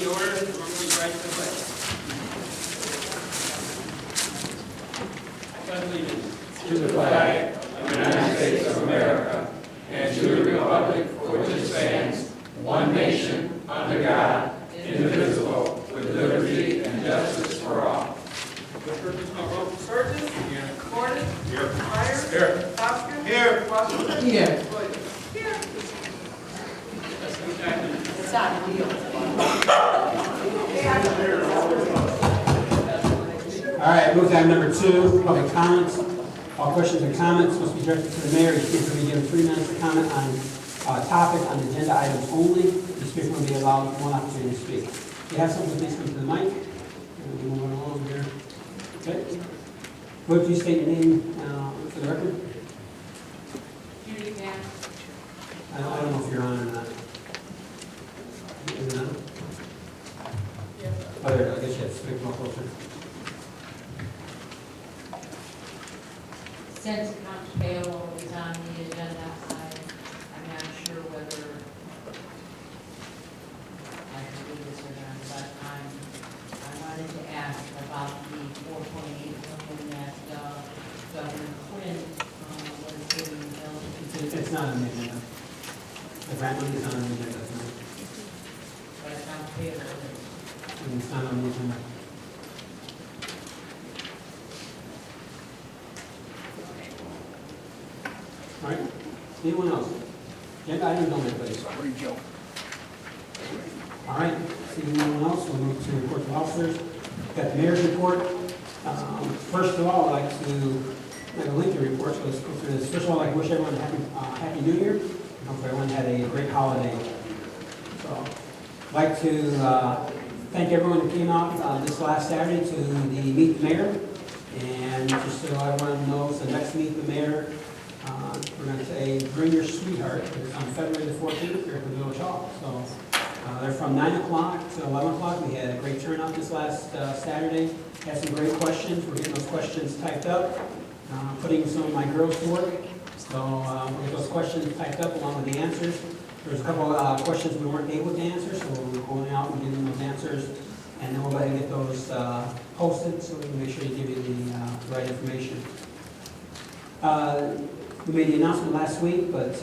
the order, and we're moving right to the pledge. I pledge allegiance to the flag of the United States of America and to the republic for which it stands, one nation, under God, indivisible, with liberty and justice for all. Burgess. Here. Gordon. Here. Myers. Here. Hopkins. Here. Washington. Here. Williams. Here. All right, move to item number 2, public comments. All questions or comments must be directed to the mayor. Each speaker will be given 3 minutes to comment on topic on agenda items only. The speaker will be allowed 1 opportunity to speak. If you have something, please come to the mic. And we'll move along here. Okay. Would you state your name for the record? Judy Mann. I don't know if you're on or not. Is it on? Yeah. Oh, there, I guess you have to speak more closer. Since accounts payable is on the agenda, I'm not sure whether I can do this or not, but I wanted to ask about the $4.8 million that Governor Quinn was giving Bill. It's not on the agenda. The grant money is not on the agenda tonight. But accounts payable is. And it's not on the agenda. All right. Anyone else? Agenda items only, please. Sorry, Joe. All right. Seeing no one else, we'll move to reports of officers. Got the mayor's report. First of all, I'd like to make a lengthy report, so let's go through this. First of all, I'd like to wish everyone a happy New Year. I hope everyone had a great holiday. So, I'd like to thank everyone who came out this last Saturday to the Meet the Mayor. And just so everyone knows, the next Meet the Mayor, we're going to say, bring your sweetheart. It's on February the 14th here at the Village Hall. So they're from 9 o'clock to 11 o'clock. We had a great turnout this last Saturday. Had some great questions. We're getting those questions typed up, putting some of my girls to work. So we'll get those questions typed up along with the answers. There's a couple questions we weren't able to answer, so we're going out and getting those answers. And then we'll go ahead and get those posted so we can make sure you give you the right information. We made the announcement last week, but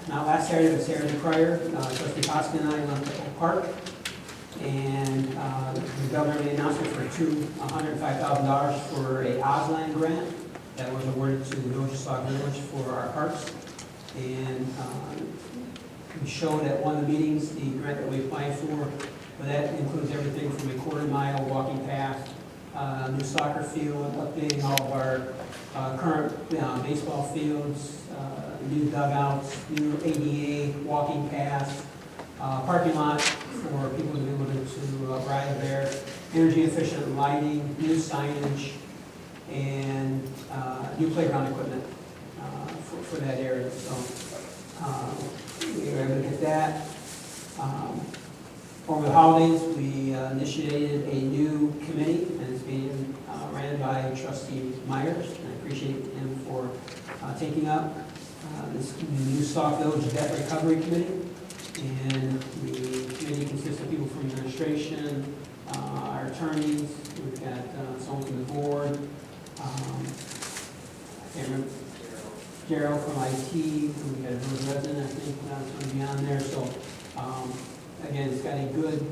not last Saturday, but Saturday prior. Trustee Koski and I went to Oak Park, and the governor made an announcement for $105,000 for a Osland grant that was awarded to the Village of Sauk Village for our parks. And we showed at one of the meetings the grant that we applied for, but that includes everything from a quarter-mile walking path, new soccer field, updating all of our current baseball fields, new dugouts, new ADA walking paths, parking lot for people to be able to ride there, energy efficient lighting, new signage, and new playground equipment for that area. So we were able to get that. Over the holidays, we initiated a new committee, and it's being ran by Trustee Myers, and I appreciate him for taking up this new Sauk Village Debt Recovery Committee. And the committee consists of people from administration, our attorneys, we've got someone from the board, I can't remember, Gerald from IT, we got a village resident, I think, that's going to be on there. So again, it's got a good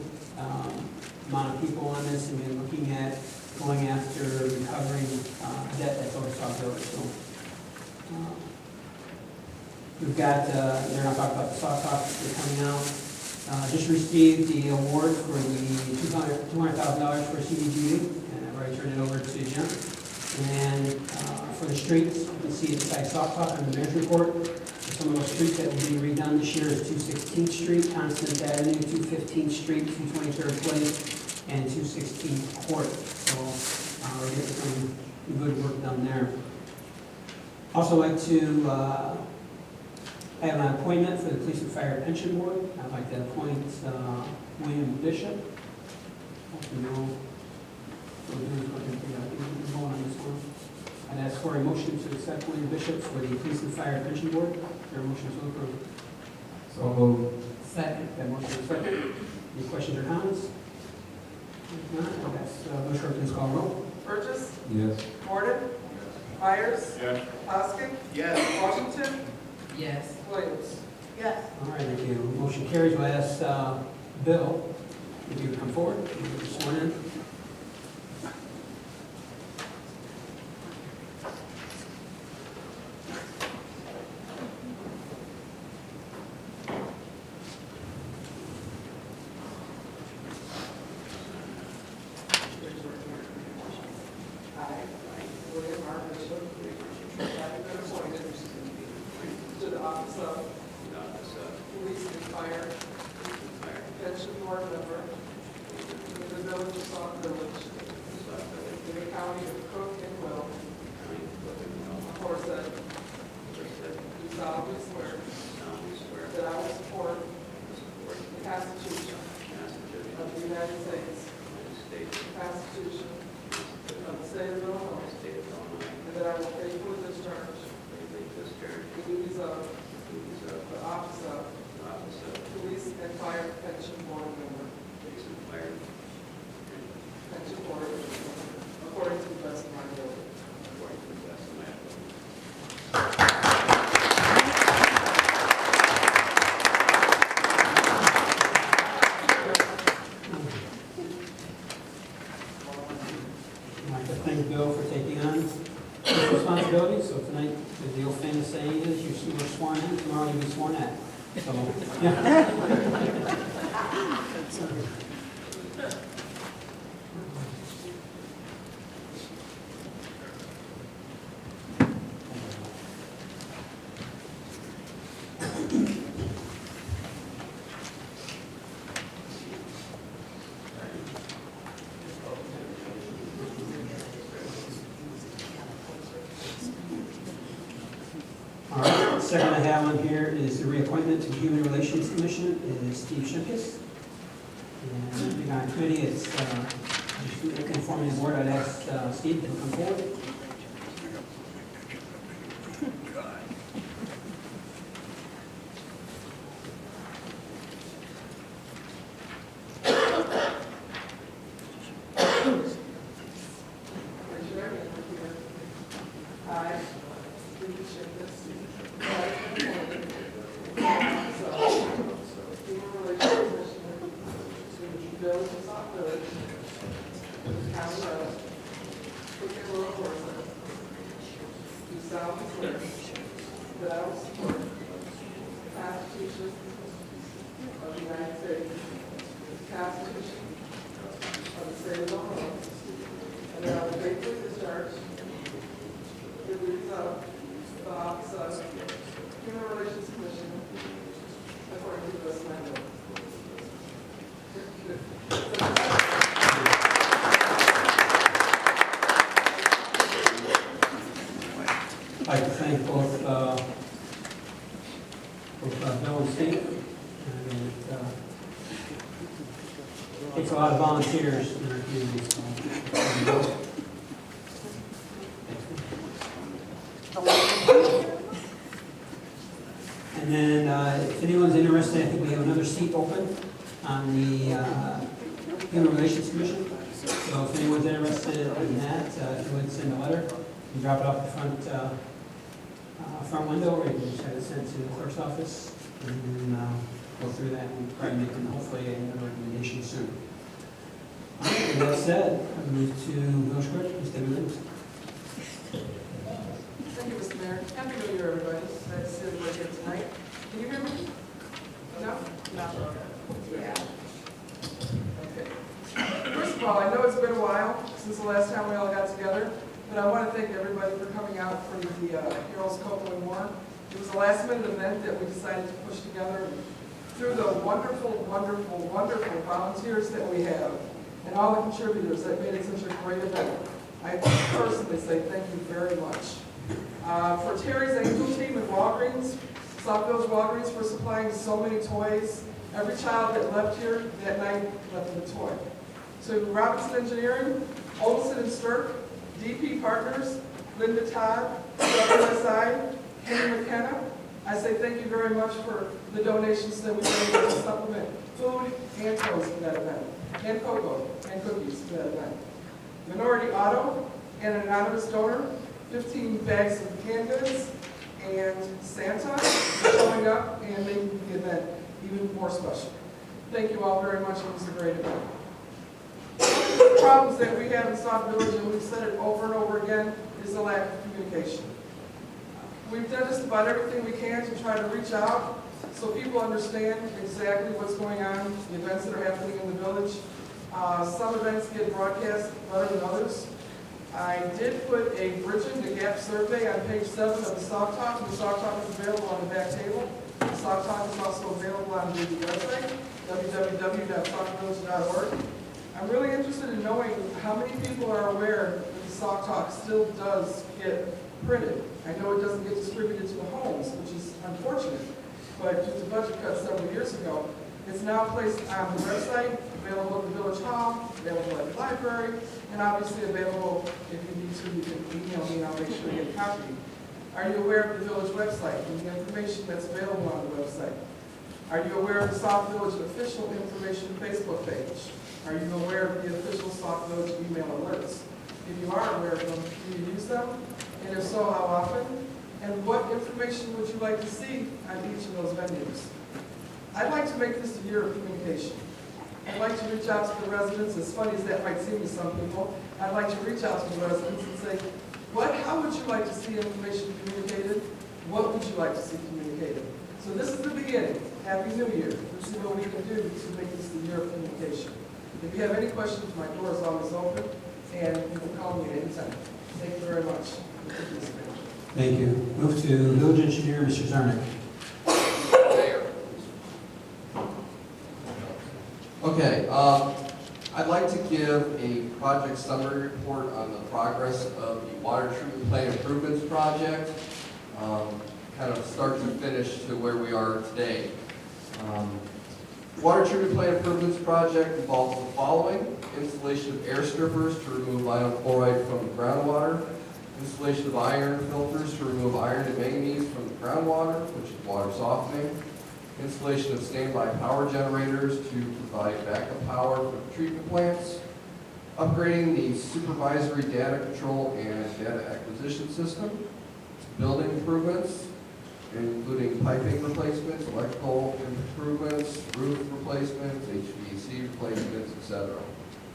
amount of people on this, and we're looking at going after recovering debt that's over Sauk Village. So we've got, they're going to talk about the Sauk Talk that's coming out. Just received the award for the $200,000 for CDGU, and I've already turned it over to Jim. And for the streets, you can see it beside Sauk Talk on the mayor's report. Some of those streets that will be redone this year is 216th Street, Constance Avenue, 215th Street, 223rd Place, and 216th Court. So we're getting some good work done there. Also like to have an appointment for the Police and Fire Pension Board. I'd like to appoint William Bishop. Hope you know what we're going on this one. I'd ask for a motion to accept William Bishop for the Police and Fire Pension Board. Is there a motion to approve? So moved. Second. That motion is second. Any questions or comments? If not, I'll ask Village Clerk, please call the roll. Burgess. Yes. Gordon. Myers. Yes. Poskett. Yes. Washington. Yes. Williams. Yes. All right, thank you. Motion carries. We'll ask Bill, if you would come forward, you're sworn in. I, William R. Bishop, having been appointed to the office of Police and Fire Pension Board member in the village of Sauk Village, in the county of Cook and Will, aforesaid, do solemnly swear that I will support the Constitution of the United States, the Constitution of the State of Illinois, and that I will faithfully discharge the duties of the office of Police and Fire Pension Board member, Pension Board, according to the best of my ability. I'd like to thank Bill for taking on this responsibility. So tonight, as the old famous saying is, you were sworn in, tomorrow you'll be sworn at. So, yeah. All right, second I have on here is the reappointment to the Human Relations Commission is Steve Shimkus. And being on committee, it's informing the board, I'd ask Steve to come forward. Raise your right hand and repeat after me. I, Steve Shimkus, have been appointed to the office of Human Relations Commissioner in the village of Sauk Village, in the county of Cook and Will, Florida. Do solemnly swear that I will support the Constitution of the United States, the Constitution of the State of Illinois, and that I will faithfully discharge the duties of the office of Human Relations Commissioner according to the best of my ability. I'd like to thank both Bill and Steve. And it takes a lot of volunteers in our community. So, and then, if anyone's interested, I think we have another seat open on the Human Relations Commission. So if anyone's interested in that, if you would send a letter, you can drop it off the front window, or you can just have it sent to the clerk's office, and then go through that and probably make hopefully another recommendation soon. All right, with that said, I move to Village Clerk, Mr. Williams. Thank you, Mr. Mayor. Happy New Year, everybody. Nice to see everybody here tonight. Can you hear me? No? No. Yeah. Okay. First of all, I know it's been a while since the last time we all got together, but I want to thank everybody for coming out for the Heroes Copeland War. It was a last-minute event that we decided to push together. Through the wonderful, wonderful, wonderful volunteers that we have and all the contributors that made it such a great event, I personally say thank you very much. For Terry's Angel Team at Walgreens, Sauk Village Walgreens, for supplying so many toys. Every child that left here that night left with a toy. To Robinson Engineering, Olson and Stirk, DP Partners, Linda Todd, WSI, Henry McKenna, I say thank you very much for the donations that we made to supplement food and clothes for that event, and cocoa and cookies for that event. Minority Auto and an anonymous donor, 15 bags of canned goods, and Santa showing up and making the event even more special. Thank you all very much. It was a great event. One of the problems that we have in Sauk Village, and we've said it over and over again, is the lack of communication. We've done just about everything we can to try to reach out so people understand exactly what's going on, the events that are happening in the village. Some events get broadcast better than others. I did put a Bridging the Gap survey on page 7 of the Sauk Talk. The Sauk Talk is available on the back table. The Sauk Talk is also available on the website, www.saukvillage.org. I'm really interested in knowing how many people are aware that the Sauk Talk still does get printed. I know it doesn't get distributed to the homes, which is unfortunate, but due to budget cuts several years ago, it's now placed on the website, available at the Village Hall, available at the library, and obviously available if you need to, you can email me and I'll make sure you get a copy. Are you aware of the village website and the information that's available on the website? Are you aware of the Sauk Village official information Facebook page? Are you aware of the official Sauk Village email alerts? If you are aware of them, do you use them? And if so, how often? And what information would you like to see on each of those venues? I'd like to make this a year of communication. I'd like to reach out to the residents, as funny as that might seem to some people. I'd like to reach out to the residents and say, how would you like to see information communicated? What would you like to see communicated? So this is the beginning. Happy New Year. Let's see what we can do to make this the year of communication. If you have any questions, my door is always open, and you can call me at any time. Thank you very much. Thank you. Move to Village Engineer, Mr. Zarnick. Okay, I'd like to give a project summary report on the progress of the water treatment plant improvements project, kind of start to finish to where we are today. Water treatment plant improvements project involves the following: installation of air strippers to remove vinyl chloride from the groundwater, installation of iron filters to remove iron and manganese from the groundwater, which is water softening, installation of standby power generators to provide backup power for the treatment plants, upgrading the supervisory data control and data acquisition system, building improvements, including piping replacements, electrical improvements, roof replacements, HVAC replacements, etc.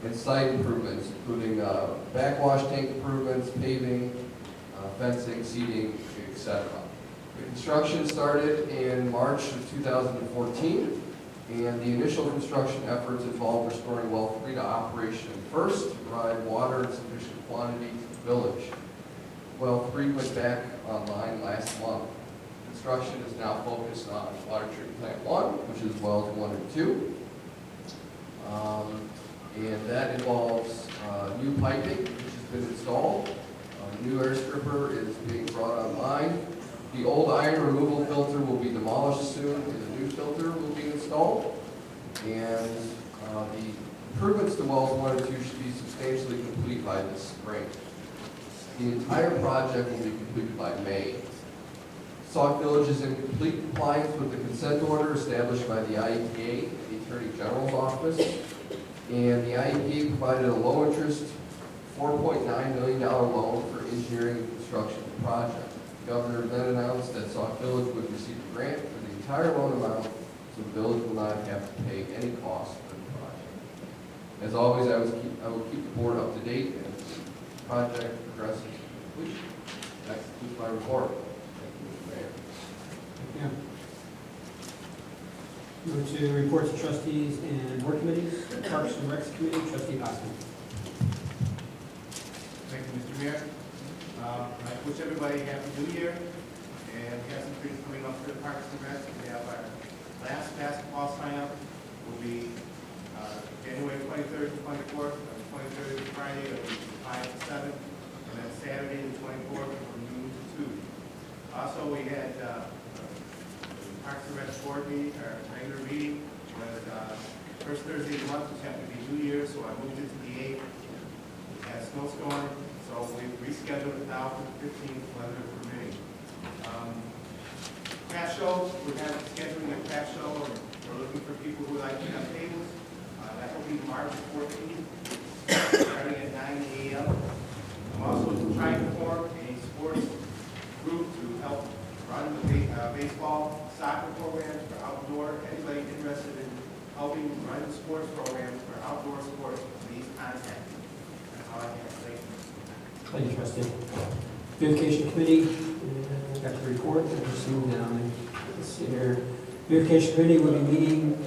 And site improvements, including backwash tank improvements, paving, fencing, seating, etc. The construction started in March of 2014, and the initial construction efforts involved restoring well 3 to operation first to provide water in sufficient quantity to the village. Well 3 went back online last month. Construction is now focused on water treatment plant 1, which is wells 1 and 2. And that involves new piping, which has been installed. The new air stripper is being brought online. The old iron removal filter will be demolished soon, and the new filter will be installed. And the improvements to wells 1 and 2 should be substantially complete by this spring. The entire project will be completed by May. Sauk Village is in complete compliance with the consent order established by the IEPA and the Attorney General's office. And the IEPA provided a low-interest $4.9 million loan for engineering and construction of the project. The governor then announced that Sauk Village would receive a grant for the entire loan amount, so the village will not have to pay any cost for the project. As always, I will keep the board up to date as the project progresses to completion. That concludes my report. Yeah. Move to reports of trustees and board committees. Parks and Recs Committee, Trustee Boston. Thank you, Mr. Mayor. I wish everybody a happy new year, and we have some things coming up for the Parks and Recs. We have our last basketball sign-up will be January 23rd and 24th. The 23rd is Friday, it'll be 5 to 7, and then Saturday the 24th from noon to 2. Also, we had Parks and Recs board meeting, our regular meeting, was first Thursday of the month, which happened to be New Year's, so I moved it to the 8th. We had a snowstorm, so we rescheduled it now for the 15th, weather permitting. craft show, we're having scheduling a craft show, and we're looking for people who like to have tables. That will be March 14th, starting at 9 a.m. I'm also trying to form a sports group to help run the baseball, soccer programs for outdoor, anybody interested in helping run sports programs for outdoor sports, please contact me. That's all I have. Thank you. Thank you, trustee. Beautification committee, got the report, I'll just move down. Let's see here. Beautification committee will be meeting,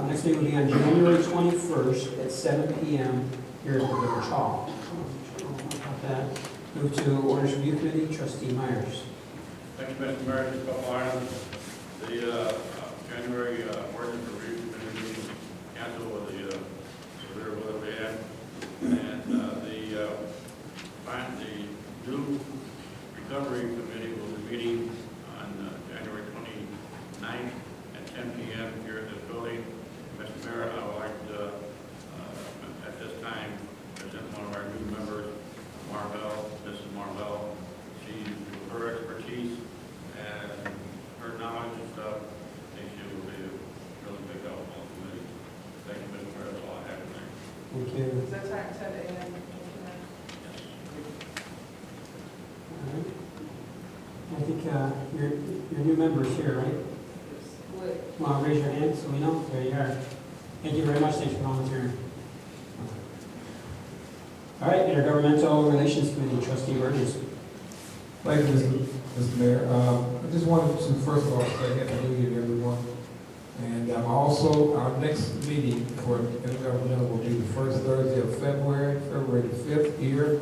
next meeting will be on January 21st at 7 p.m. here at the Village Hall. About that. Move to orders review committee, trustee Myers. Thank you, Mr. Mayor. Just a couple items. The January ordinance review committee meeting canceled with the severe weather we had, and the new recovery committee will be meeting on January 29th at 10 p.m. here at this building. Mr. Mayor, I would like to, at this time, present one of our new members, Marvell, Mrs. Marvell. She, with her expertise and her knowledge and stuff, I think she will be a really big help on the committee. Thank you, Mr. Mayor. That's all I have to say. Thank you. Is that time 10 a.m.? Yes. All right. I think your new member is here, right? Split. Well, raise your hand so we know. There you are. Thank you very much. Thanks for volunteering. All right, Intergovernmental Relations Committee, trustee Burgess. Thank you, Mr. Mayor. I just wanted to, first of all, say Happy New Year to everyone. And also, our next meeting for Intergovernmental will be the first Thursday of February the 5th, here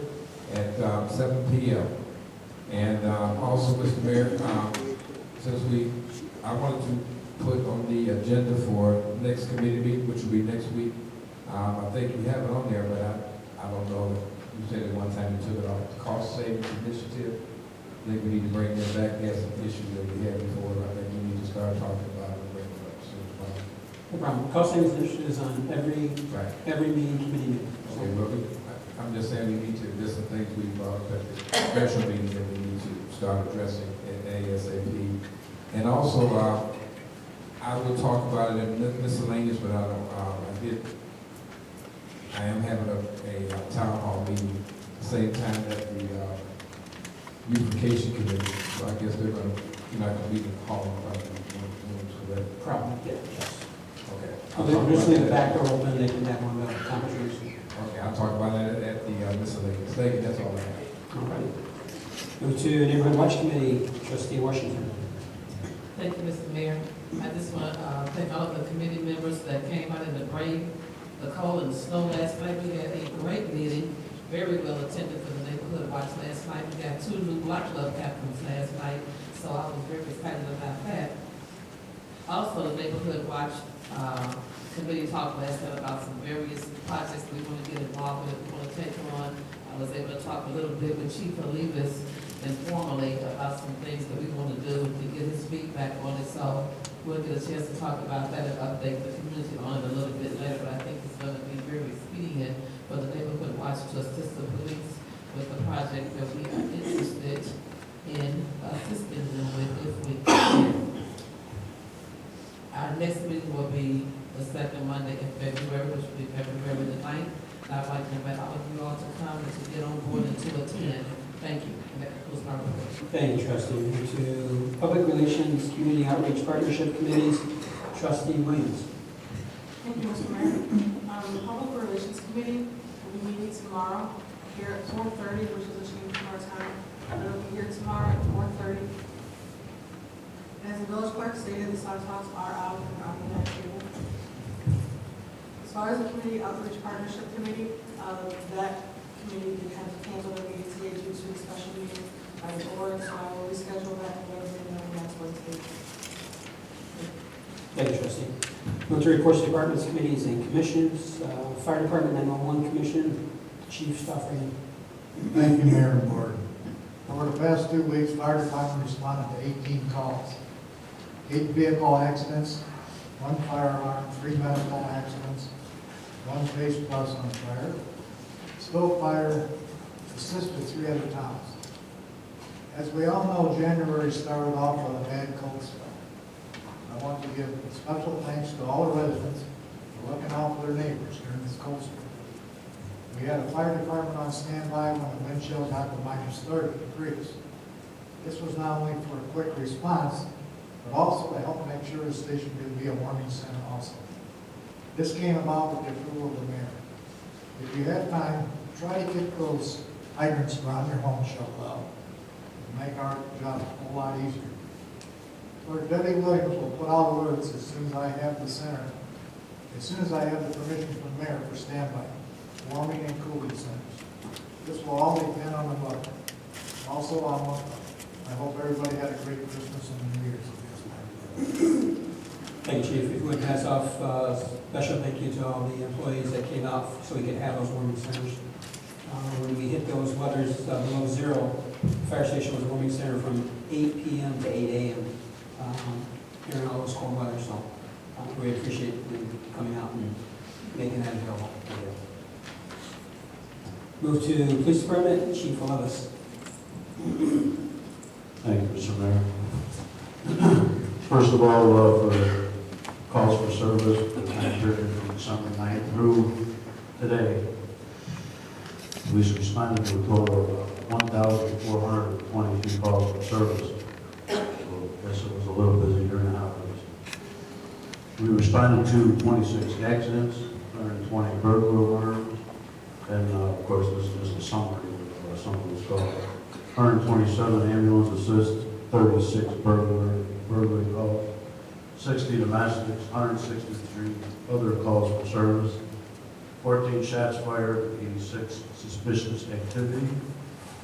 at 7 p.m. And also, Mr. Mayor, since I wanted to put on the agenda for next committee meeting, which will be next week. I think we have it on there, but I don't know. You said at one time you took it off the cost savings initiative. I think we need to bring that back. That's an issue that we had before. I think we need to start talking about it and bring it up as soon as possible. No problem. Cost savings initiative is on every meeting, committee meeting. Okay, well, I'm just saying we need to, there's some things we've at the special meeting that we need to start addressing at ASAP. And also, I will talk about it in miscellaneous, but I am having a town hall meeting at the same time that the beautification committee. So I guess you're not going to be in the hall, correct? Probably, yeah, yes. Okay. I'll just leave the back door open, they can have one of the conversation. Okay, I'll talk about that at the miscellaneous. Thank you, that's all I have. All right. Move to Neighborhood Watch Committee, trustee Washington. Thank you, Mr. Mayor. I just want to thank all of the committee members that came out in the rain, the cold, and the snow last night. We had a great meeting, very well attended for the Neighborhood Watch last night. We got 2 new block club captains last night, so I was very excited about that. Also, the Neighborhood Watch committee talked last night about some various projects we want to get involved with, we want to take on. I was able to talk a little bit with Chief Olivas informally about some things that we want to do to get his feedback on it. So we'll get a chance to talk about that and update the community on it a little bit later. But I think it's going to be very expedient for the Neighborhood Watch to assist the police with the project that we are interested in assisting them with if we can. Our next meeting will be the second Monday in February, which will be February the 9th. I'd like to invite all of you all to come and to get on board and to attend. Thank you. And that concludes my report. Thank you, trustee. Move to Public Relations, Community Outreach Partnership Committees, trustee Williams. Thank you, Mr. Mayor. The Public Relations Committee will be meeting tomorrow here at 4:30, which is a change from our time. It'll be here tomorrow at 4:30. As the village clerk stated, the Sauk talks are out and on the next table. As far as the Community Outreach Partnership Committee, that committee had to cancel their meeting today due to a special meeting by the board, so I will reschedule that and let everybody know next Wednesday. Thank you, trustee. Move to reports to departments, committees, and commissions. Fire Department 911 Commission, Chief Stoffrey. Thank you, Mayor and Board. Over the past 2 weeks, fire department responded to 18 calls. 8 vehicle accidents, 1 fire alarm, 3 medical accidents, 1 base plus on fire. Still fire assisted 3 other towns. As we all know, January started off with a bad cold spell. I want to give special thanks to all the residents for looking out for their neighbors during this cold spell. We had a fire department on standby when the wind chill got to -30 degrees. This was not only for a quick response, but also to help make sure the station could be a warming center also. This came about with the approval of the mayor. If you have time, try to get those hydrants around your home shut out. Make our job a whole lot easier. Lord Debbie Williams will put out alerts as soon as I have the center, as soon as I have the permission from the mayor for standby, warming and cooling centers. This will all depend on the weather. Also, I hope everybody had a great Christmas and New Year's. Thank you, Chief. If you would pass off special thank you to all the employees that came out so we could have those warming centers. When we hit those weathers below zero, the fire station was a warming center from 8 p.m. to 8 a.m. During all those cold weather, so we appreciate you coming out and making that available. Move to Police Department, Chief Levis. Thank you, Mr. Mayor. First of all, for calls for service, the time period from December 9th through today, police responded to a total of 1,422 calls for service. So I guess it was a little busy during the holidays. We responded to 26 accidents, 120 burglar alarms, and of course this is just a summary of some of those calls. 127 ambulance assists, 36 burglary calls, 60 domestics, 163 other calls for service, 14 shots fired, 86 suspicious activity,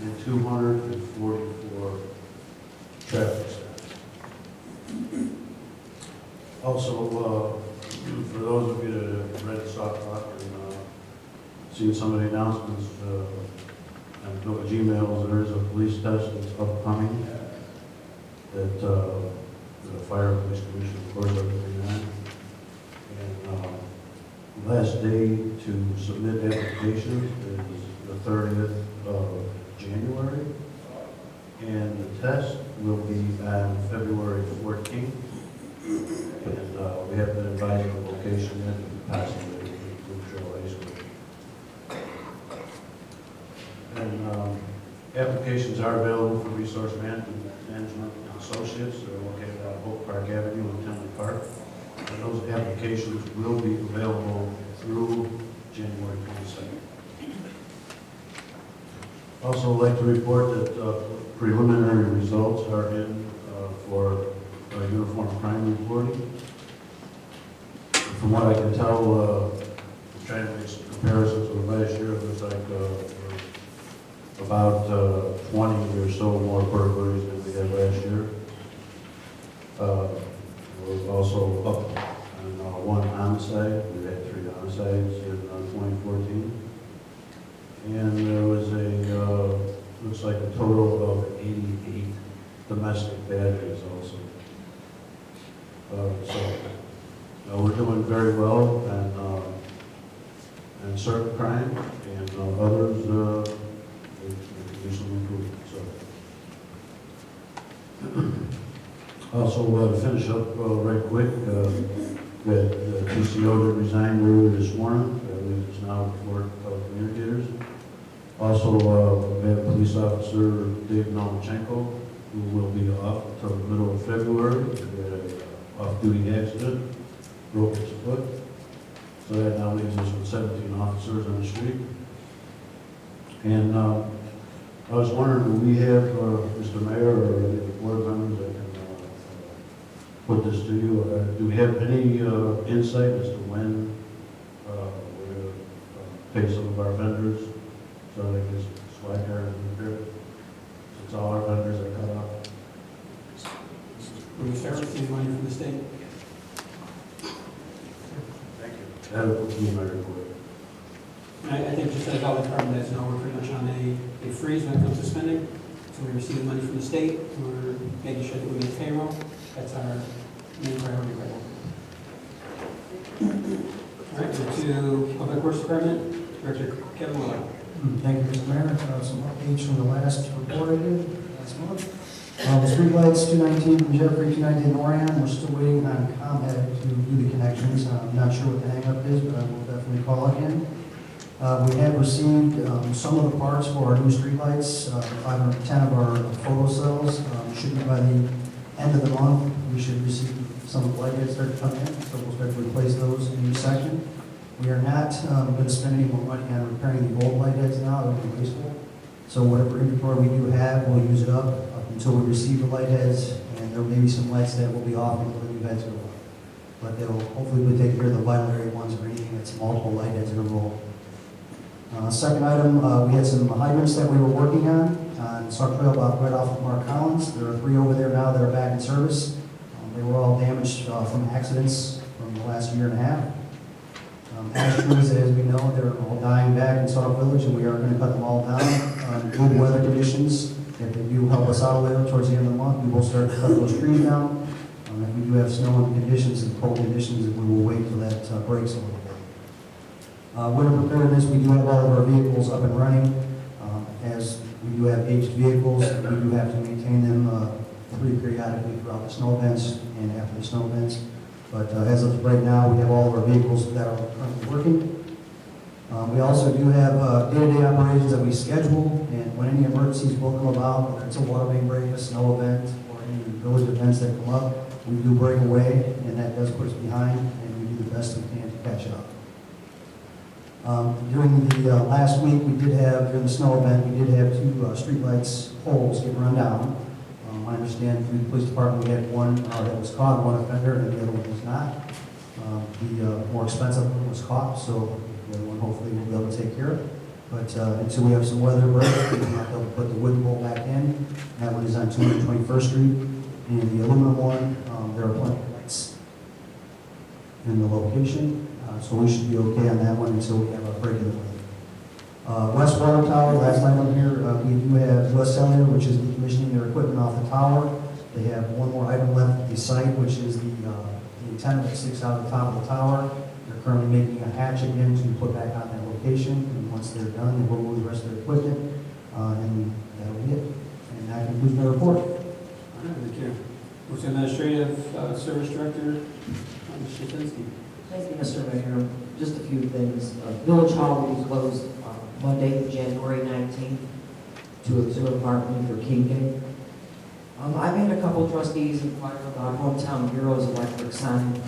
and 244 traffic stops. Also, for those of you that have read Sauk and seen some of the announcements and emails, there is a police test that's upcoming that the Fire and Police Commission, of course, are doing that. And last day to submit applications is the 30th of January. And the test will be on February 14th. And we have been advised of the location and possibly High School. And applications are available for Resource Management Associates. They're located on Oak Park Avenue in Tinley Park. And those applications will be available through January 22nd. Also, I'd like to report that preliminary results are in for uniform crime reporting. From what I can tell, I'm trying to make some comparisons with last year. It looks like about 20 or so more burglaries than we had last year. We're also up on one homicide. We had 3 homicides in 2014. And there was looks like a total of 88 domestic batteries also. So we're doing very well and certain crime, and others we can do some improvement. So also to finish up right quick, the TCO that resigned earlier this morning, is now before telecommunicators. Also, we have police officer Dave Nomchenko, who will be off until the middle of February. He had an off-duty accident, broke his foot. So that now leaves us with 17 officers on the street. And I was wondering, do we have, Mr. Mayor or any of the board members that can put this to you? Do we have any insight as to when we're going to pay some of our vendors so they can swag card and repair it? Since all our vendors are cut off. Will we start receiving money from the state? Thank you. That would be my report. I think just as all the department heads know, we're pretty much on a freeze when it comes to spending. So we're receiving money from the state, we're making sure that we make payroll. That's our main priority right now. All right, to Public Works Department, Director Kevin Miller. Thank you, Mr. Mayor. Some updates from the last report I did. next month. Streetlights, 219 from Jeffrey, 219 Orion, we're still waiting on ComEd to do the connections. I'm not sure what the hang-up is, but I will definitely call again. We have received some of the parts for our new streetlights, 510 of our photo cells. Should be by the end of the month, we should receive some of the light heads start to come in, so we'll start to replace those in each section. We are not going to spend any more money on repairing the old light heads now, they'll be wasteful. So whatever inventory we do have, we'll use it up until we receive the light heads, and there may be some lights that will be off until the new heads go up. But they'll hopefully take care of the vital area ones or anything that's multiple light heads in a row. Second item, we had some hydrants that we were working on Sauk Trail right off of Mark Collins. There are 3 over there now that are back in service. They were all damaged from accidents from the last year and a half. Ash trees, as we know, they're all dying back in Sauk Village, and we are going to cut them all down. Good weather conditions, if they do help us out a little towards the end of the month, we will start to cut those trees down. If we do have snow conditions and cold conditions, we will wait till that breaks a little bit. Winter preparedness, we do have all of our vehicles up and running. As we do have aged vehicles, we do have to maintain them pretty periodically throughout the snow events and after the snow events. But as of right now, we have all of our vehicles that are currently working. We also do have day-to-day operations that we schedule, and when any emergencies will come about, whether it's a water main break, a snow event, or any village events that come up, we do break away, and that does put us behind, and we do the best we can to catch up. During the last week, we did have, during the snow event, we did have 2 streetlights poles get run down. I understand through the police department, we had one that was caught, one offender, and the other one was not. The more expensive one was caught, so the other one hopefully we'll be able to take care of. But until we have some weather break, we'll have to put the wood pole back in. That one is on 221st Street. And the aluminum one, there are plenty of lights in the location. So we should be okay on that one until we have a break in the weather. West Water Tower, last night on here, we do have US Cellular, which is decommissioning their equipment off the tower. They have one more item left at the site, which is the antenna that sticks out of the top of the tower. They're currently making a hatch again to put back on that location. And once they're done, they will move the rest of their equipment. And that'll be it. And that concludes my report. All right, thank you. What's Administrative Service Director, Ms. Shafinsky. Thank you, Mr. Mayor. Just a few things. Village Hall will be closed Monday, January 19th to observe Martin Luther King Day. I've had a couple trustees inquire about Hometown Heroes electric sign.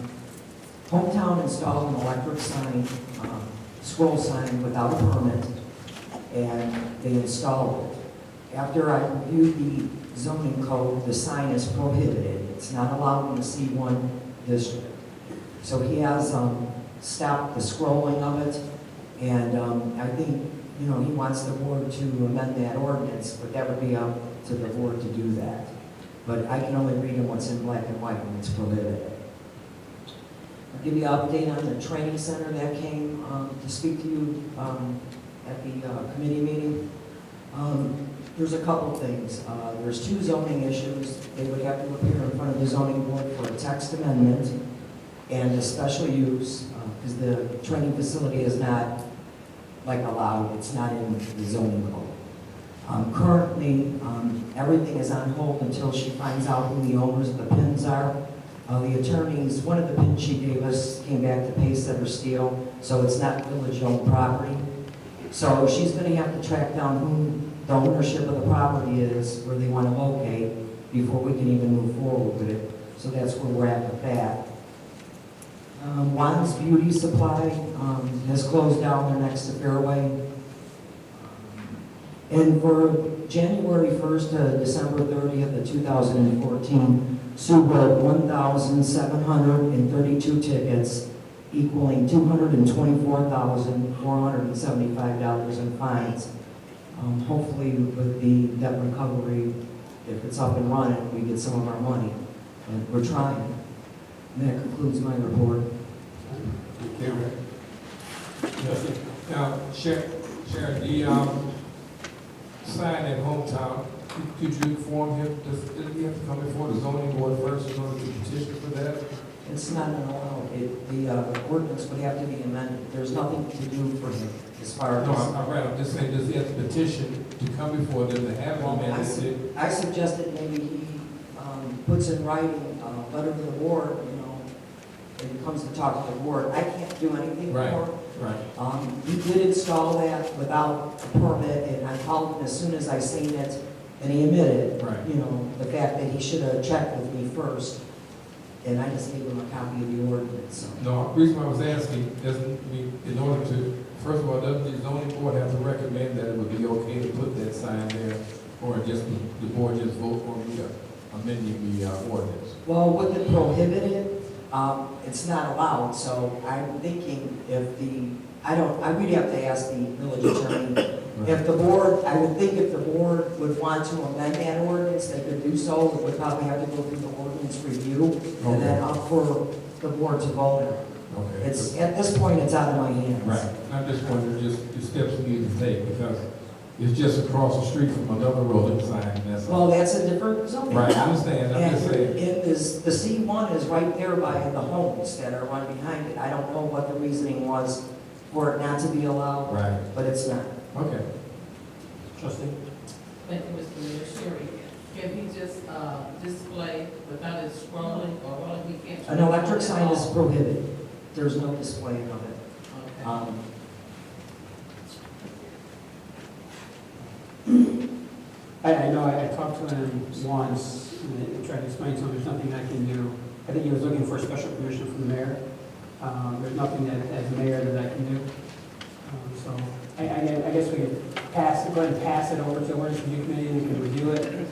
Hometown installed an electric sign, scroll sign without a permit, and they installed it. After I reviewed the zoning code, the sign is prohibited. It's not allowed in the C1 district. So he has stopped the scrolling of it, and I think, he wants the board to amend that ordinance, but that would be up to the board to do that. But I can only read him what's in black and white when it's prohibited. I'll give you an update on the training center that came to speak to you at the committee meeting. There's a couple things. There's 2 zoning issues. They would have to appear in front of the zoning board for a text amendment and a special use, because the training facility is not allowed, it's not in the zoning code. Currently, everything is on hold until she finds out who the owners of the pins are. The attorneys, one of the pins she gave us came back to pay Setter Steel, so it's not village-owned property. So she's going to have to track down who the ownership of the property is, where they want to locate, before we can even move forward with it. So that's where we're at with that. Juan's Beauty Supply has closed down. They're next to Fairway. And for January 1st to December 30th of 2014, Sue wrote 1,732 tickets, equaling $224,475 in fines. Hopefully with the debt recovery, if it's up and running, we get some of our money. And we're trying. And that concludes my report. Thank you. Now, Sharon, the sign at Hometown, could you inform him, does he have to come before the zoning board first in order to petition for that? It's not allowed. The ordinance would have to be amended. There's nothing to do for him as far as... No, I'm right, I'm just saying, does he have to petition to come before them to have it amended. I suggested maybe he puts in writing a letter to the board, you know, when he comes to talk to the board. I can't do anything Right. for him. Right. He did install that without a permit, and I called him as soon as I seen it, and he admitted, Right. you know, the fact that he should have checked with me first, and I just gave him a copy of the ordinance, so. No, the reason why I was asking, doesn't mean, in order to, first of all, doesn't the zoning board have to recommend that it would be okay to put that sign there? Or just the board just vote on the amending the ordinance? Well, with it prohibited, it's not allowed, so I'm thinking if we'd have to ask the village attorney. If the board, I would think if the board would want to amend that ordinance, they could do so. It would probably have to go through the ordinance review and then up for the board to vote on. Okay. It's, at this point, it's out of my hands. Right. I'm just wondering, just the steps we need to take, because it's just across the street from another rolling sign, and that's all. Well, that's a different zone. Right, I understand, I'm just saying. The C1 is right there by the homes that are right behind it. I don't know what the reasoning was for it not to be allowed, Right, but it's not. okay. Trustee? Thank you, Mr. Mayor. Sherry, can he just, display without it scrolling, or what if he can't? An electric sign is prohibited. There's no display of it. Okay. I know, I talked to him once, and I tried to explain to him there's nothing I can do. I think he was looking for a special permission from the mayor. There's nothing that, as mayor, that I can do. So I guess we could go ahead and pass it over to the ordinance review committee, and we can review it.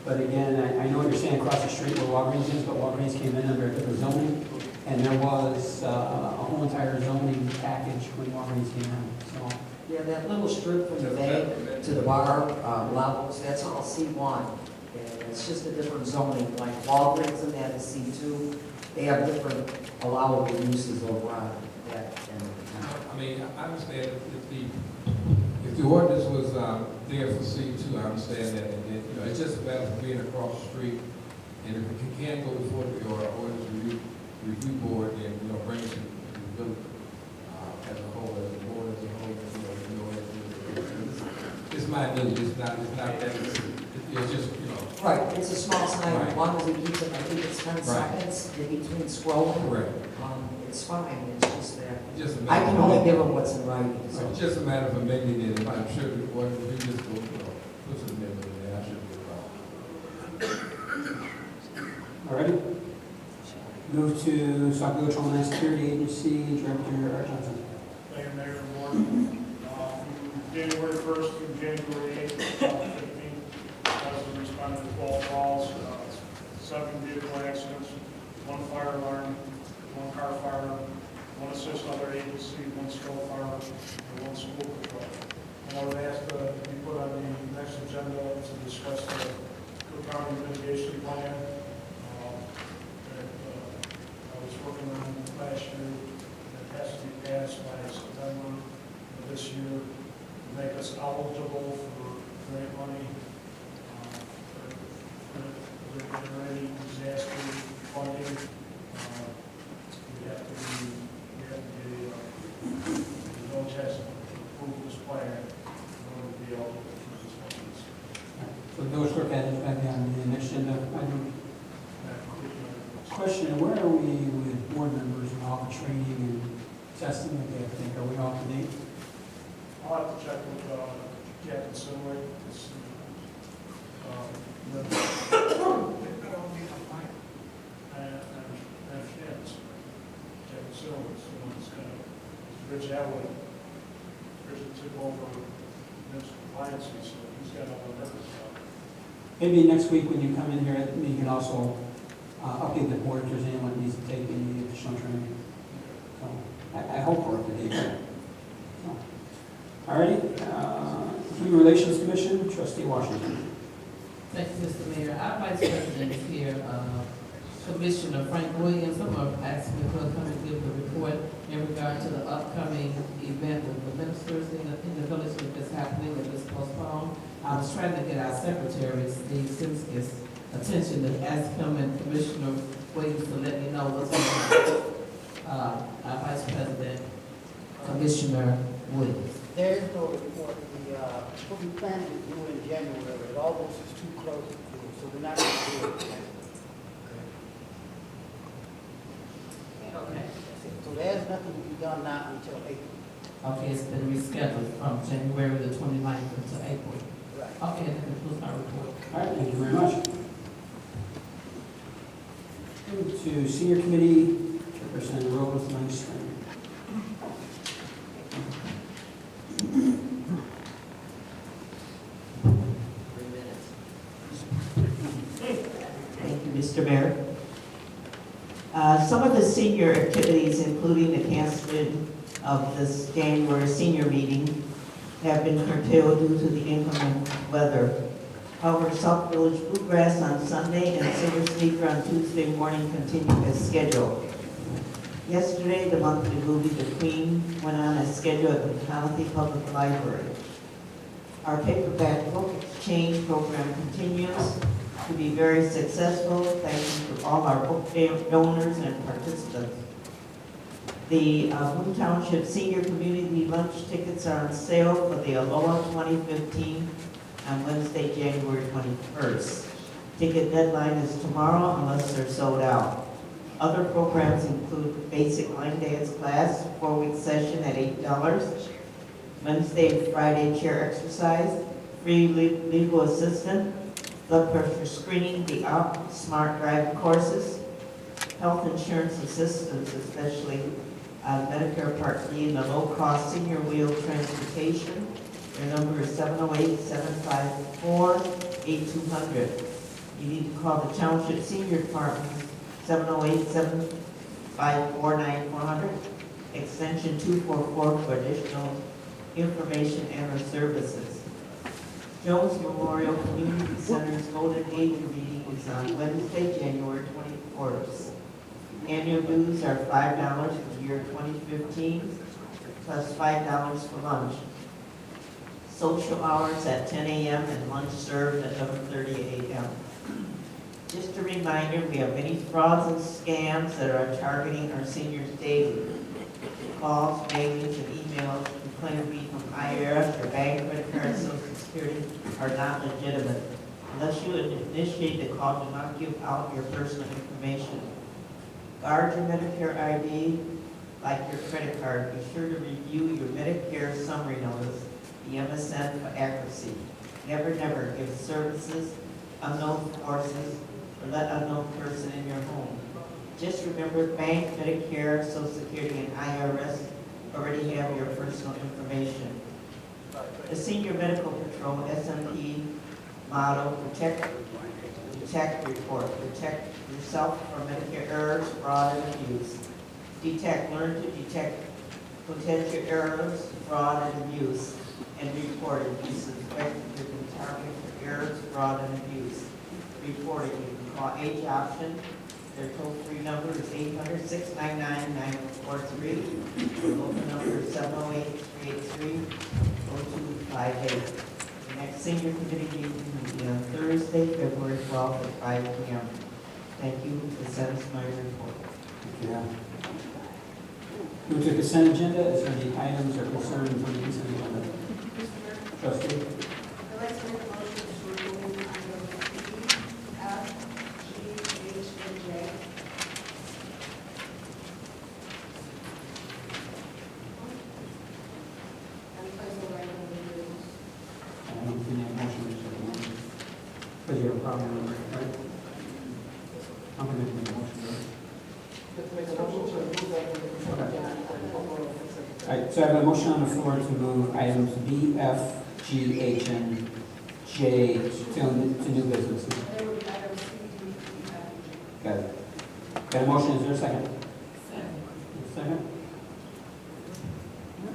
But again, I know what you're saying across the street where Walgreens is, but Walgreens came in under a different zoning, and there was a whole entire zoning package when Walgreens came in, so. Yeah, that little strip from the bank to the bar levels, that's all C1. And it's just a different zoning, like Walgreens and that is C2. They have different allowable uses over on that end of the town. I mean, I understand if the ordinance was there for C2, I understand that, and then, you know, it's just a matter of being across the street, and if it can go before the ordinance review board, and, you know, bring it to the village as a whole, as a board as a whole, it's minute, it's not that, it's just, you know. Right, it's a small sign, Right. as long as it keeps it, I think it's 10 seconds in between scrolling. Correct. It's fine, it's just that. Just a I matter can of- only give them what's in writing, so. It's just a matter of amending it, and I'm sure the board, we just go, you know, put some amendment in there, I shouldn't be a problem. All righty. Move to Sauk Village Homeland Security Agency, Director Art Johnson. Thank you, Mayor and Board. January 1st through January 8th, 2015, President responded to 12 calls, 7 vehicle accidents, 1 fire alarm, 1 car fire, 1 assist other agency, 1 stroll fire, and 1 school patrol. And I would ask to be put on the next agenda to discuss the Cook County mitigation plan that I was working on last year. It has to be passed by September of this year to make us eligible for grant money for any disaster funding. We have to the village has to approve this plan in order to be eligible for this funds. So the village clerk has it back on the next agenda item. Question, where are we with board members and all the training and testing that they have to take? Are we all up to date? I'll have to check with Captain Sinway to see. And Chance. Captain Sinway is the one that's kind of, Rich Atwood. Rich took over his compliance, so he's got all the records out. Maybe next week when you come in here, you can also update the board if there's anyone that needs to take any additional training. So I hope we're up to date. So, all righty. Human Relations Commission, Trustee Washington. Thank you, Mr. Mayor. Our Vice President is here, Commissioner Frank Williams. I'm going to ask him to come and give the report in regard to the upcoming event with the ministers in the village that's happening, that is postponed. I was trying to get our secretary, Steve Simskis, attention to ask him and Commissioner Williams to let me know what's going on. Our Vice President, Commissioner Williams. There is no report. What we plan to do in January, it almost is too close to do, so we're not going to do it. Okay. So there's nothing to be done now until April. Okay, it's been rescheduled from January the 29th until April. Right. Okay, that concludes my report. All right, thank you very much. Move to Senior Committee, Chairperson Rose Langston. Thank you, Mr. Mayor. Some of the senior activities, including the canceling of this January senior meeting, have been curtailed due to the inclement weather. However, Sauk Village Bluegrass on Sunday and Silver Sneaker on Tuesday morning continue as scheduled. Yesterday, the monthly movie The Queen went on as scheduled at the Colony Public Library. Our paperback book exchange program continues to be very successful, thanks to all our book donors and participants. The Boone Township Senior Community Lunch tickets are on sale for the Aloha 2015 on Wednesday, January 21st. Ticket deadline is tomorrow unless they're sold out. Other programs include basic line dance class, 4-week session at $8, Wednesday and Friday chair exercise, free legal assistant, blood pressure screening, the OP Smart Drive courses, health insurance assistance, especially Medicare Part D and the low-cost senior wheel transportation. Their number is 708-754-8200. You need to call the Township Senior Department, 708-754-9400, extension 244 for additional information and or services. Jones Memorial Community Center's Golden Age meeting is on Wednesday, January 24th. Annual dues are $5 for the year 2015, plus $5 for lunch. Social hours at 10 a.m. and lunch served at 11:30 a.m. Just a reminder, we have many frauds and scams that are targeting our seniors daily. Calls, mailings, and emails claim to be from IRS or bank, credit card, Social Security are not legitimate. Unless you initiate the call, do not give out your personal information. Guard your Medicare ID like your credit card. Be sure to review your Medicare summary notice, the MSN, for accuracy. Never, never give services, unknown forces, or let unknown person in your home. Just remember, bank, Medicare, Social Security, and IRS already have your personal information. The Senior Medical Patrol SMP motto: protect, detect, report. Protect yourself from Medicare errors, fraud, and abuse. Detect, learn to detect potential errors, fraud, and abuse, and report abuses. Effectively can target for errors, fraud, and abuse. Reporting, you can call Age Option. Their toll-free number is 800-699-9143. The local number is 708-383-0258. The next senior committee meeting will be on Thursday, February 12th at 5 p.m. Thank you. This ends my report. Thank you. Move to consent agenda. Is there any items or concerns on the consent agenda? Trustee? I'd like to make a motion to remove items B, F, G, H, and J. And place them right on the bills. I don't think any motion is required. Because you have a problem with it, right? I'm going to make a motion, right? All right, so I have a motion on the floor to move items B, F, G, H, and J to new business. They would be items C, D, E, F, and G. Got it. Got a motion, is there a second? Second. Second?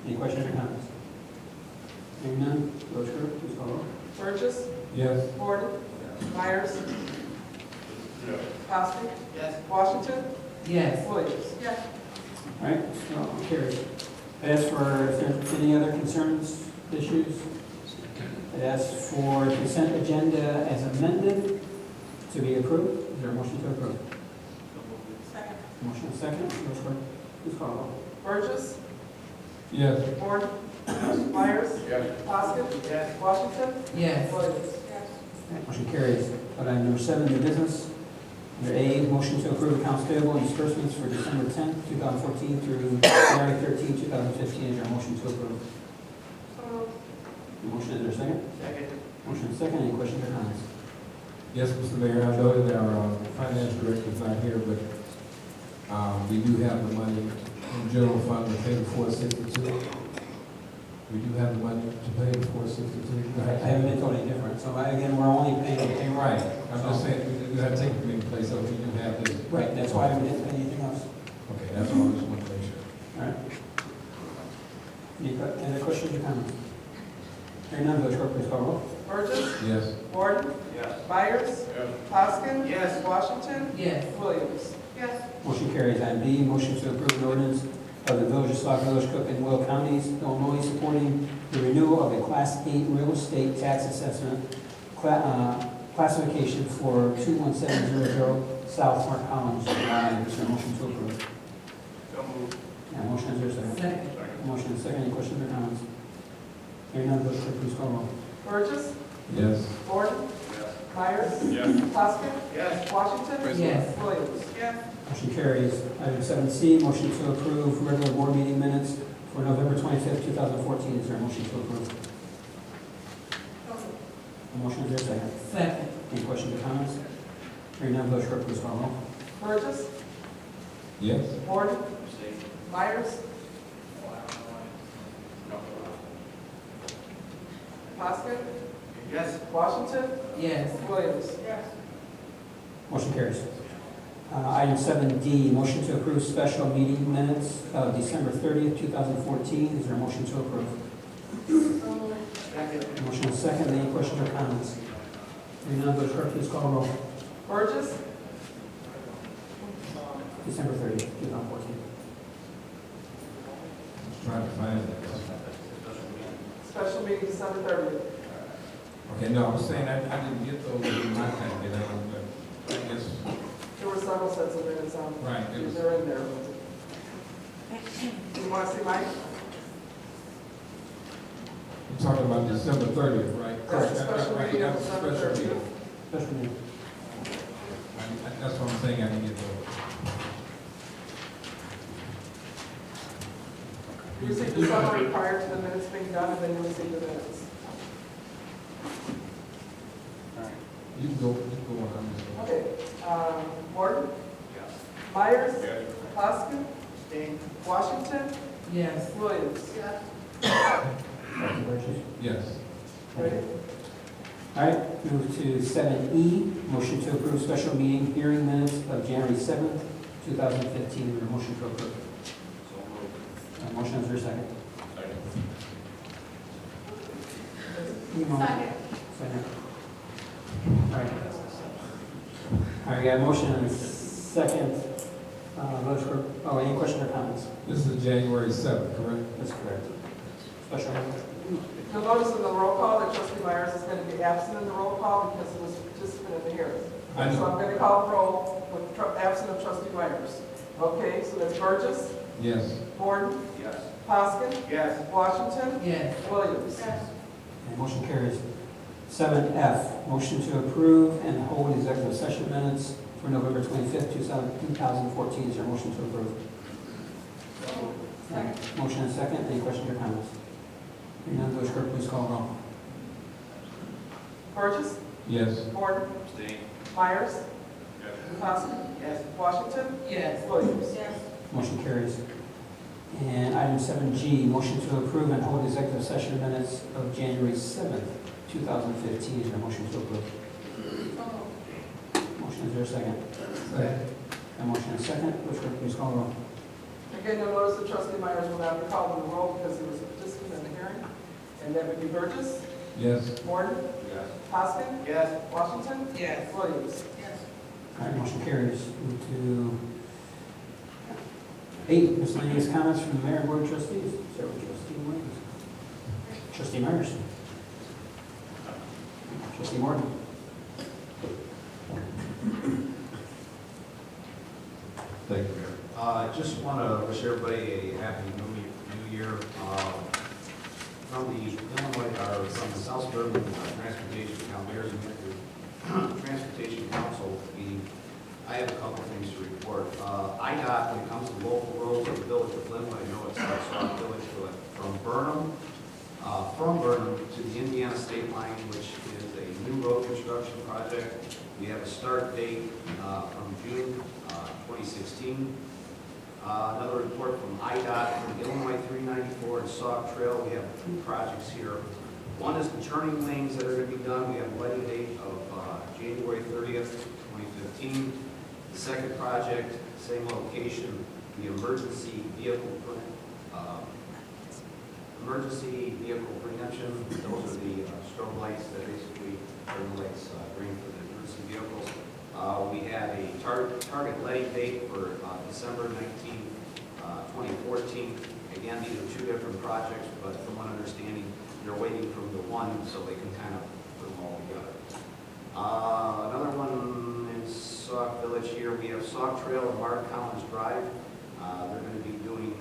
Any questions or comments? Hearing none, Village Clerk, please call roll. Burgess. Yes. Gordon. Myers. Yes. Costa. Yes. Washington. Yes. Williams. Yes. All right, so carries. I'd ask for, if there's any other concerns, issues? I'd ask for consent agenda as amended to be approved. Is there a motion to approve? Second. Motion second, Village Clerk, please call roll. Burgess. Yes. Gordon. Myers? Yes. Poskett? Yes. Washington? Yes. Williams? Motion carries. Item number 7, new business. Under A, motion to approve accounts payable and disbursements for December 10th, 2014 through January 13th, 2015. Is there a motion to approve? Motion, is there a second? Second. Motion and second. Any questions or comments? Yes, Mr. Mayor, I know that our finance director is not here, but we do have the money in general fund to pay the 462. We do have the money to pay the 462. I haven't been told any different. So again, we're only paying. Right, I'm just saying, we have to take it in place, so we do have this. Right, that's why we didn't pay anything else. Okay, that's all, I just want to make sure. All right. Any other questions or comments? Hearing none, Village Clerk, please call roll. Burgess? Yes. Gordon? Yes. Myers? Yes. Poskett? Yes. Washington? Yes. Williams? Yes. Motion carries. Item B, motion to approve an ordinance of the Village of Sauk, Village Cook, and Will Counties, Illinois, supporting the renewal of a Class 8 real estate tax assessment classification for 21700 South Mark Collins Drive. Is there a motion to approve? So moved. Motion, is there a second? Second. Motion is second. Any questions or comments? Hearing none, Village Clerk, please call roll. Burgess? Yes. Gordon? Yes. Myers? Yes. Poskett? Yes. Washington? Yes. Williams? Yes. Motion carries. Item 7C, motion to approve regular board meeting minutes for November 25th, 2014. Is there a motion to approve? A motion, is there a second? Second. Any questions or comments? Hearing none, Village Clerk, please call roll. Burgess? Yes. Gordon? Myers? Poskett? Yes. Washington? Yes. Williams? Yes. Motion carries. Item 7D, motion to approve special meeting minutes of December 30th, 2014. Is there a motion to approve? Second. Motion is second. Any questions or comments? Hearing none, Village Clerk, please call roll. Burgess? December 30th, 2014. Just trying to find it. Special meeting December 30th. Okay, no, I was saying I didn't get those in my packet, but I guess, There were several sets of minutes on. right, it was, They're in there. Do you want to see Mike? you're talking about December 30th, right? That's the special Right, meeting on that's the December special 30th. meeting. Special meeting. That's what I'm saying, I didn't get those. You received the summary prior to the minutes being done, and then you received the minutes. You can go on, I'm just going. Okay, Gordon? Yes. Myers? Yes. Poskett? Abstain. Washington? Yes. Williams? Dr. Burgess. Yes. Ready? All right, move to 7E, motion to approve special meeting hearing minutes of January 7th, 2015. Is there a motion to approve? So moved. Motion, is there a second? Second. Second. All right. All right, we got a motion and a second. Village Clerk, any questions or comments? This is January 7th, correct? That's correct. Special meeting. You'll notice in the roll call that trustee Myers is going to be absent in the roll call because he was a participant in the hearing. I know. So I'm going to call the roll with absent of trustee Myers. Okay, so that's Burgess, Yes. Gordon, Yes. Poskett, Yes. Washington, Yes. Williams. And motion carries. 7F, motion to approve and hold executive session minutes for November 25th, 2014. Is there a motion to approve? Motion and second. Any questions or comments? Hearing none, Village Clerk, please call roll. Burgess, Yes. Gordon, Abstain. Myers, Yes. Poskett, Yes. Washington, Yes. Williams. Motion carries. And item 7G, motion to approve and hold executive session minutes of January 7th, 2015. Is there a motion to approve? Motion, is there a second? Second. A motion and second. Village Clerk, please call roll. Again, you'll notice that trustee Myers will not be called in the roll because he was a participant in the hearing. And that would be Burgess, Yes. Gordon, Yes. Poskett, Yes. Washington, Yes. Williams. All right, motion carries. Move to 8, miscellaneous comments from the mayor and board of trustees. Start with trustee Williams. Trustee Myers. Trustee Morgan. Thank you, Mayor. I just want to wish everybody a happy new year. from the Illinois, or from the South Suburban Transportation Mayor's and Transportation Council meeting, I have a couple things to report. IDOT, when it comes to local roads in the village of Glenwood, I know it's our Sauk village, but from Burnham to the Indiana state line, which is a new road construction project. We have a start date from June 2016. Another report from IDOT from Illinois 394 and Sauk Trail. We have two projects here. One is the turning lanes that are going to be done. We have a letting date of January 30th, 2015. The second project, same location, the emergency vehicle preemption. Those are the strobe lights that basically turn the lights green for the emergency vehicles. We had a target letting date for December 19, 2014. Again, these are two different projects, but from one understanding, they're waiting for the one so they can kind of put them all together. Another one in Sauk Village here, we have Sauk Trail and Mark Collins Drive. They're going to be doing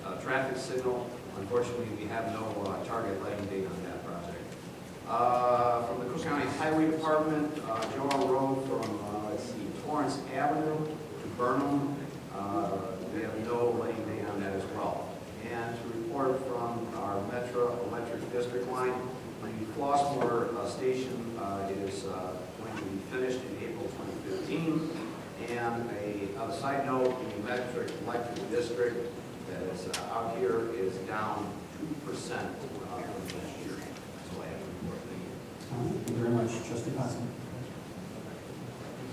a traffic signal. Unfortunately, we have no target letting date on that project. From the Cook County Highway Department, Joel Road from, Torrance Avenue to Burnham. We have no letting date on that as well. And to report from our Metro Electric District line, the Flossmoor station is going to be finished in April 2015. And a side note, the Metro Electric District that is out here is down 2% from last year. That's all I have to report. Thank you very much, Trustee Potsdam.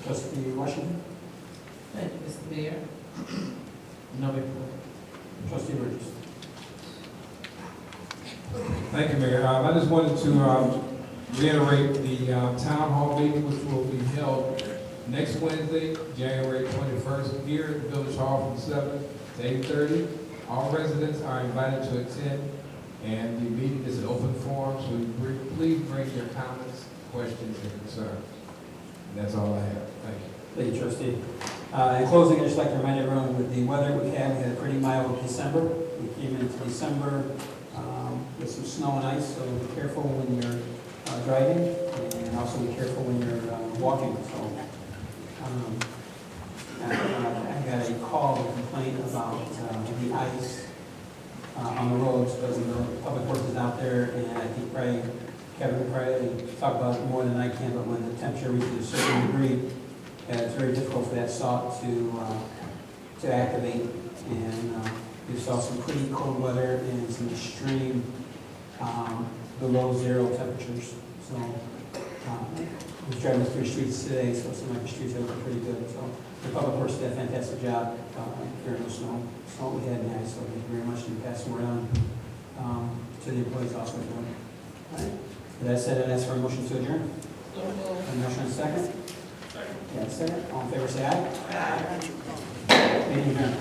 Trustee Washington. Thank you, Mr. Mayor. No report. Trustee Burgess. Thank you, Mayor. I just wanted to reiterate the town hall meeting, which will be held next Wednesday, January 21st, here at the Village Hall from 7 to 8:30. All residents are invited to attend, and the meeting is an open forum, so please bring your comments, questions, and concerns. And that's all I have. Thank you. Thank you, Trustee. In closing, I'd just like to remind everyone with the weather we had a pretty mild December. We came into December with some snow and ice, so be careful when you're driving, and also be careful when you're walking. So, I got a call, a complaint about the ice on the roads, but the Public Works is out there, and I think Kevin will probably talk about it more than I can, but when the temperature reaches a certain degree, it's very difficult for that salt to activate, and we saw some pretty cold weather and some extreme below zero temperatures. So I was driving through the streets today, so it seemed like the streets are looking pretty good. So the Public Works did a fantastic job clearing the snow we had in the ice. So thank you very much, and pass the word on to the employees also. All right. With that said, I'd ask for a motion to adjourn. A motion and a second. Second. Yeah, second. All in favor, say aye. Aye. Meeting adjourned.